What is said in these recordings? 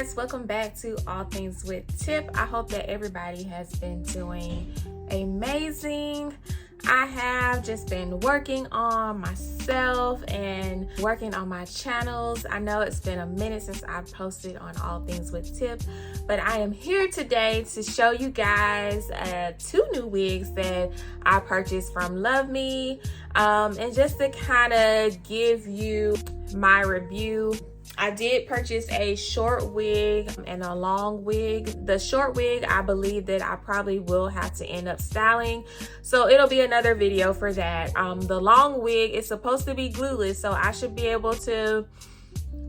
guys, welcome back to All Things with Tip. I hope that everybody has been doing amazing. I have just been working on myself and working on my channels. I know it's been a minute since I've posted on All Things with Tip, but I am here today to show you guys 2 new wigs that I purchased from Luvme, and just to kind of give you my review. I did purchase a short wig and a long wig. The short wig, I believe that I probably will have to end up styling, so it'll be another video for that. The long wig is supposed to be glueless, so I should be able to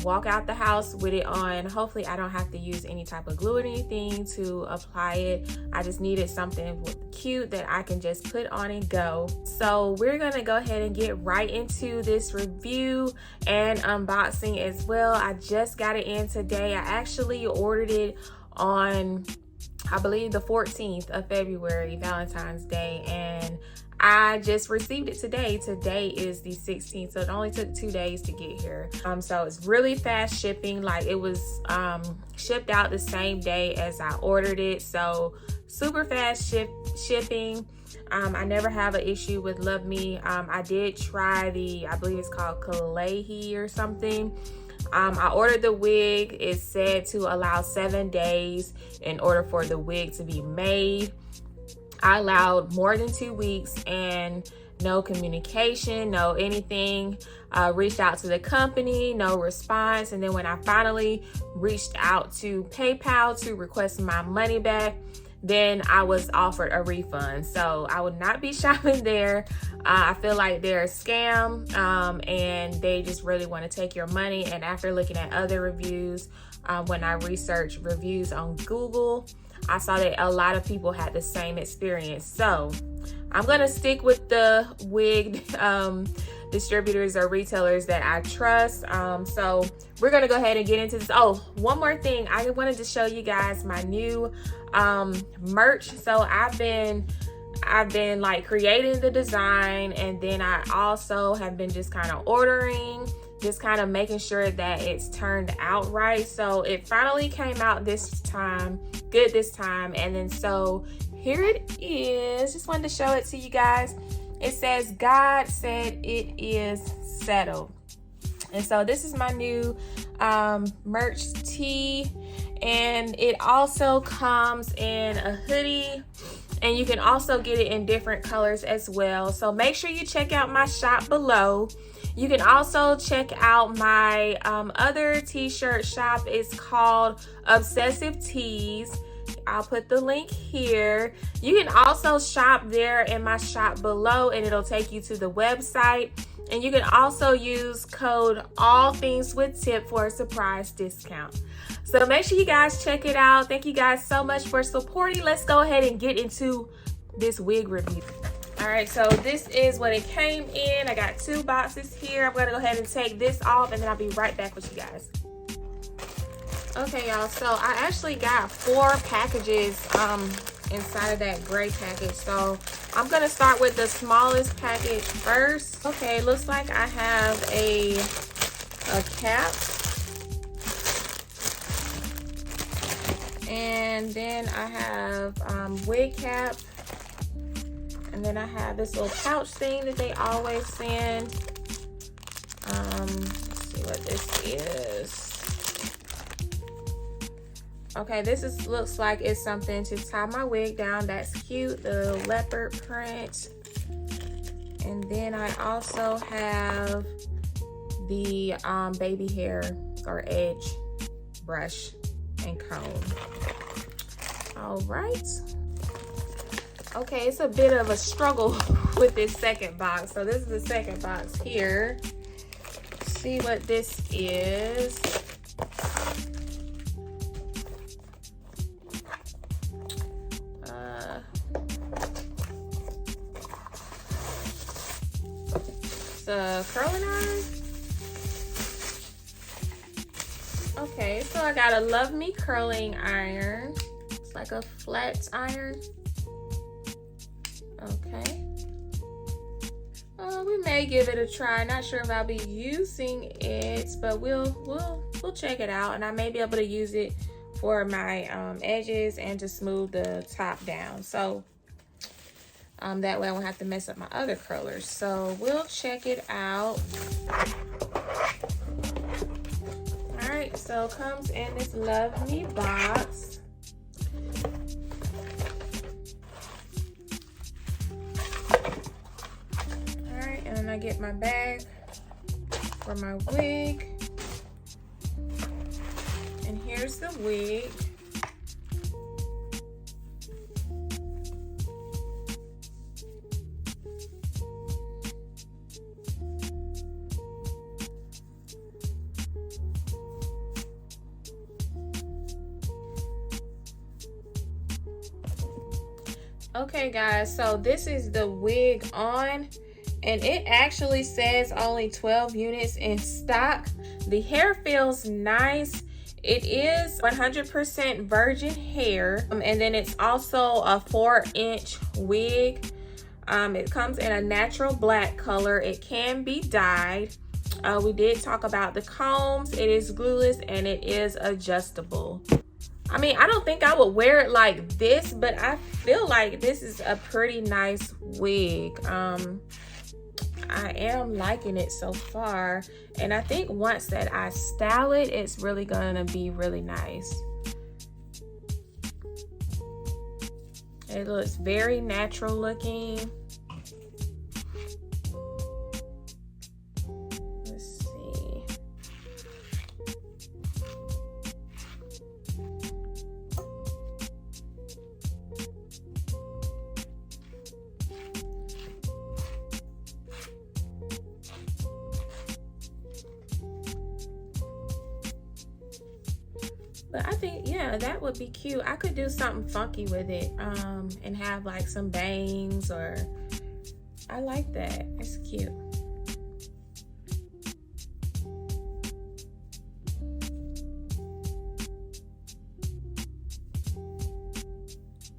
walk out the house with it on. Hopefully I don't have to use any type of glue or anything to apply it. I just needed something cute that I can just put on and go. So we're gonna go ahead and get right into this review and unboxing as well. I just got it in today. I actually ordered it on, I believe, the 14th of February, Valentine's Day, and I just received it today. Today is the 16th, so it only took 2 days to get here. So it's really fast shipping. Like, it was shipped out the same day as I ordered it, so super fast shipping. I never have an issue with Luvme. I did try the, I believe it's called Kalehi or something. I ordered the wig. It said to allow 7 days in order for the wig to be made. I allowed more than 2 weeks and no communication, no anything. Reached out to the company, no response. And then when I finally reached out to PayPal to request my money back, then I was offered a refund. So I would not be shopping there. I feel like they're a scam, and they just really want to take your money. And after looking at other reviews, when I researched reviews on Google, I saw that a lot of people had the same experience. So I'm gonna stick with the wig distributors or retailers that I trust. So we're gonna go ahead and get into this. Oh, one more thing. I wanted to show you guys my new merch. So I've been like creating the design, and then I also have been just kind of ordering, just kind of making sure that it's turned out right. So it finally came out this time, good this time. And then so here it is. Just wanted to show it to you guys. It says, "God said it is settled." And so this is my new merch tee, and it also comes in a hoodie, and you can also get it in different colors as well. So make sure you check out my shop below. You can also check out my other t-shirt shop. It's called Obsessive Tees. I'll put the link here. You can also shop there in my shop below, and it'll take you to the website. And you can also use code ALLTHINGSWITHTIP for a surprise discount. So make sure you guys check it out. Thank you guys so much for supporting. Let's go ahead and get into this wig review. All right, so this is what it came in. I got 2 boxes here. I'm gonna go ahead and take this off, and then I'll be right back with you guys. Okay, y'all, so I actually got 4 packages inside of that gray package. So I'm gonna start with the smallest package first. Okay, looks like I have a cap. And then I have wig cap. And then I have this little pouch thing that they always send. Let's see what this is. Okay, this looks like it's something to tie my wig down. That's cute, the leopard print. And then I also have the baby hair or edge brush and comb. All right. Okay, it's a bit of a struggle with this second box. So this is the second box here. Let's see what this is. It's a curling iron. Okay, so I got a Luvme curling iron. It's like a flat iron. Okay. We may give it a try. Not sure if I'll be using it, but we'll we'll check it out, and I may be able to use it for my edges and to smooth the top down. So that way I won't have to mess up my other curlers. So we'll check it out. All right, so it comes in this Luvme box. All right, and then I get my bag for my wig. And here's the wig. Okay guys, so this is the wig on, and it actually says only 12 units in stock. The hair feels nice. It is 100% virgin hair, and then it's also a 4-inch wig. It comes in a natural black color. It can be dyed. We did talk about the combs. It is glueless and it is adjustable. I mean, I don't think I would wear it like this, but I feel like this is a pretty nice wig. I am liking it so far, and I think once that I style it, it's really gonna be really nice. It looks very natural looking. Let's see. But I think, yeah, that would be cute. I could do something funky with it, and have like some bangs, or I like that. It's cute.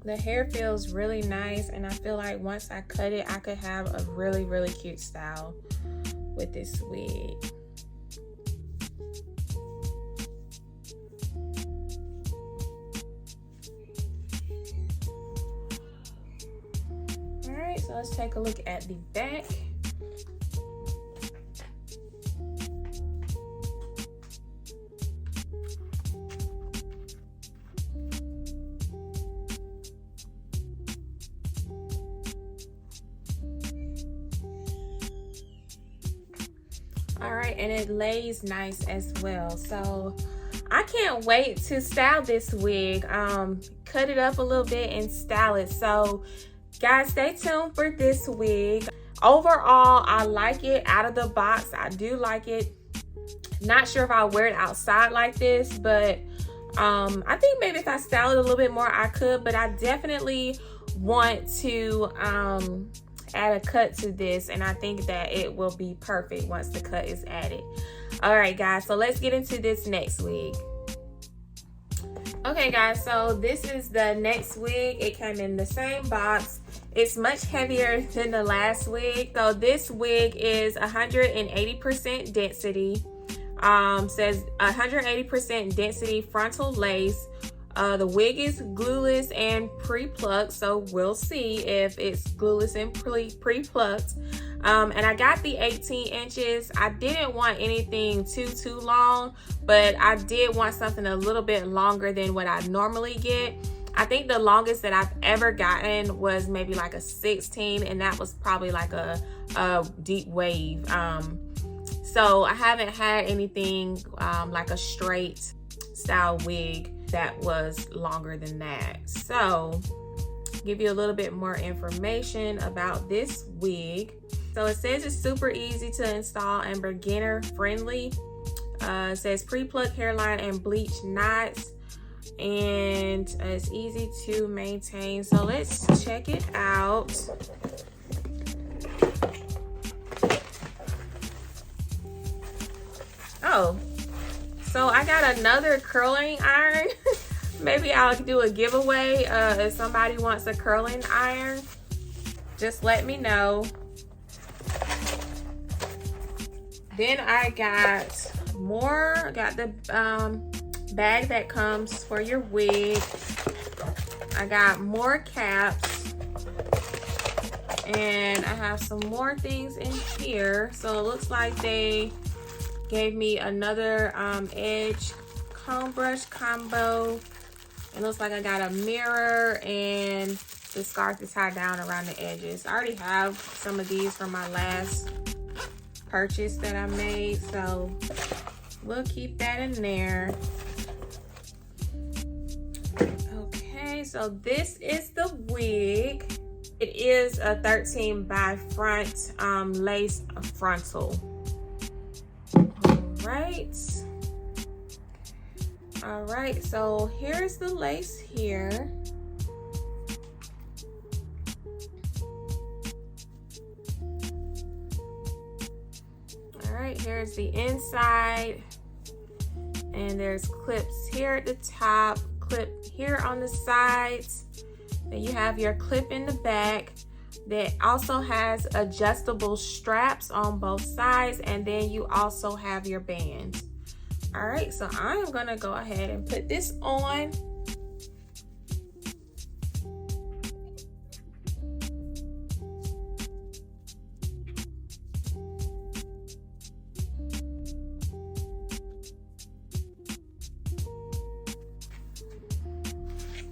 The hair feels really nice, and I feel like once I cut it, I could have a really, really cute style with this wig. So let's take a look at the back. All right, and it lays nice as well. So I can't wait to style this wig, cut it up a little bit and style it. So guys, stay tuned for this wig. Overall, I like it out of the box. I do like it. Not sure if I'll wear it outside like this, but I think maybe if I style it a little bit more, I could. But I definitely want to add a cut to this, and I think that it will be perfect once the cut is added. All right, guys, so let's get into this next wig. Okay guys, so this is the next wig. It came in the same box. It's much heavier than the last wig. So this wig is 180% density. Says 180% density frontal lace. The wig is glueless and pre-plucked, so we'll see if it's glueless and pre-plucked. And I got the 18 inches. I didn't want anything too long, but I did want something a little bit longer than what I normally get. I think the longest that I've ever gotten was maybe like a 16, and that was probably like a deep wave. So I haven't had anything like a straight style wig that was longer than that. So give you a little bit more information about this wig. So it says it's super easy to install and beginner friendly. It says pre-pluck hairline and bleach knots, and it's easy to maintain. So let's check it out. Oh, so I got another curling iron. Maybe I'll do a giveaway if somebody wants a curling iron. Just let me know. Then I got more. Got the bag that comes for your wig. I got more caps, and I have some more things in here. So it looks like they gave me another edge comb brush combo. It looks like I got a mirror and the scarf to tie down around the edges. I already have some of these from my last purchase that I made, so we'll keep that in there. Okay, so this is the wig. It is a 13 by front lace frontal. All right, so here's the lace here. All right, here's the inside, and there's clips here at the top, clip here on the sides. Then you have your clip in the back that also has adjustable straps on both sides, and then you also have your bands. All right, so I am gonna go ahead and put this on.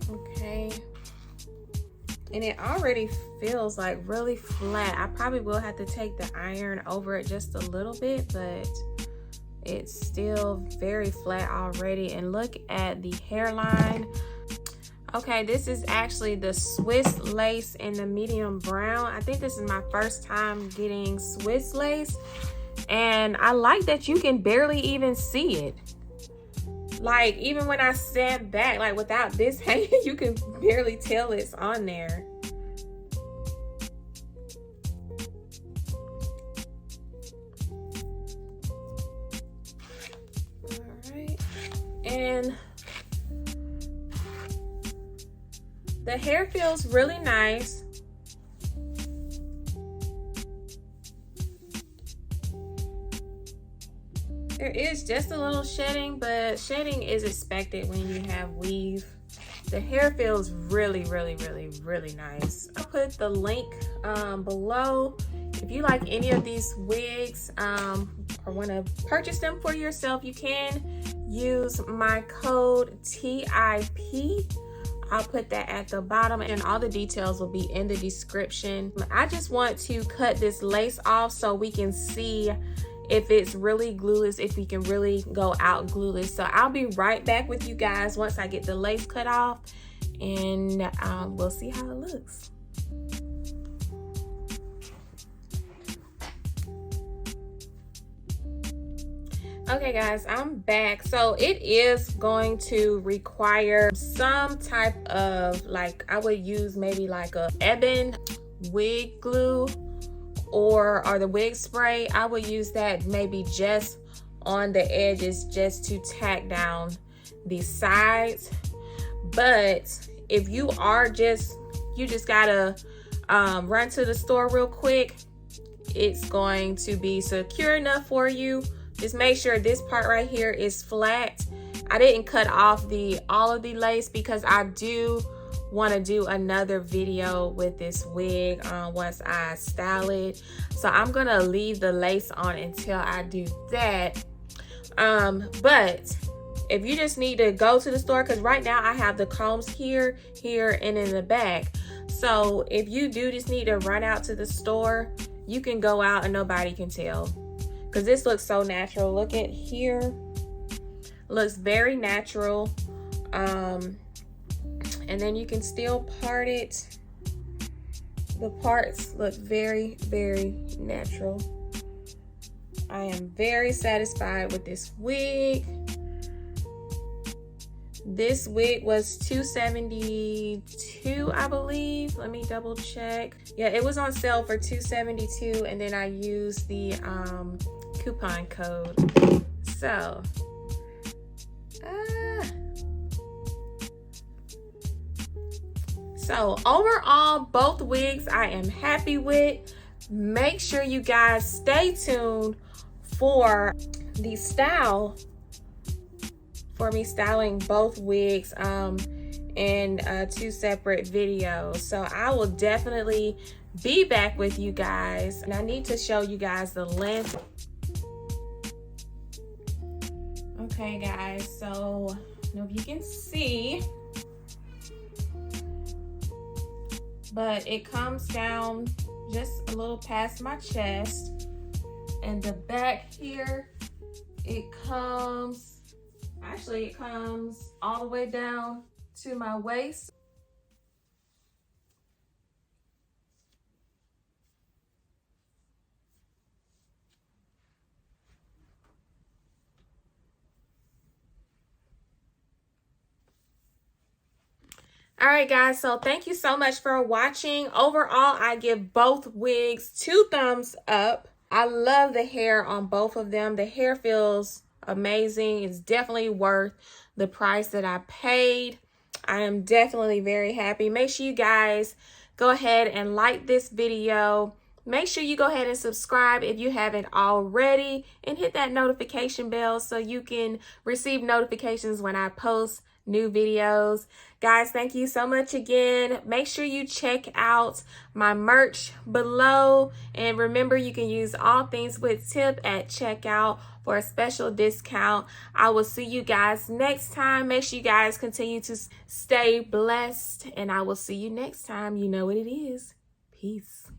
Okay, and it already feels like really flat. I probably will have to take the iron over it just a little bit, but it's still very flat already. And look at the hairline. Okay, this is actually the Swiss lace in the medium brown. I think this is my first time getting Swiss lace, and I like that you can barely even see it. Like, even when I stand back, like without this hanging, you can barely tell it's on there. And the hair feels really nice. There is just a little shedding, but shedding is expected when you have weave. The hair feels really, really, really, really nice. I'll put the link below. If you like any of these wigs or want to purchase them for yourself, you can use my code TIP. I'll put that at the bottom, and all the details will be in the description. I just want to cut this lace off so we can see if it's really glueless, if we can really go out glueless. So I'll be right back with you guys once I get the lace cut off, and we'll see how it looks. Okay guys, I'm back. So it is going to require some type of, like, I would use maybe like a ebony wig glue or the wig spray. I would use that maybe just on the edges just to tack down the sides. But if you are you just gotta run to the store real quick, it's going to be secure enough for you. Just make sure this part right here is flat. I didn't cut off all of the lace because I do want to do another video with this wig once I style it. So I'm gonna leave the lace on until I do that. But if you just need to go to the store, because right now I have the combs here, and in the back. So if you do just need to run out to the store, you can go out and nobody can tell. Because this looks so natural. Look at here. Looks very natural. And then you can still part it. The parts look very, very natural. I am very satisfied with this wig. This wig was $272, I believe. Let me double check. Yeah, it was on sale for $272, and then I used the coupon code. So overall, both wigs I am happy with. Make sure you guys stay tuned for the style for me styling both wigs in 2 separate videos. So I will definitely be back with you guys, and I need to show you guys the length. Okay guys, so I don't know if you can see, but it comes down just a little past my chest, and the back here, it comes all the way down to my waist. All right guys, so thank you so much for watching. Overall, I give both wigs 2 thumbs up. I love the hair on both of them. The hair feels amazing. It's definitely worth the price that I paid. I am definitely very happy. Make sure you guys go ahead and like this video. Make sure you go ahead and subscribe if you haven't already, and hit that notification bell so you can receive notifications when I post new videos. Guys, thank you so much again. Make sure you check out my merch below, and remember, you can use all things with tip at checkout for a special discount. I will see you guys next time. Make sure you guys continue to stay blessed, and I will see you next time. You know what it is. Peace.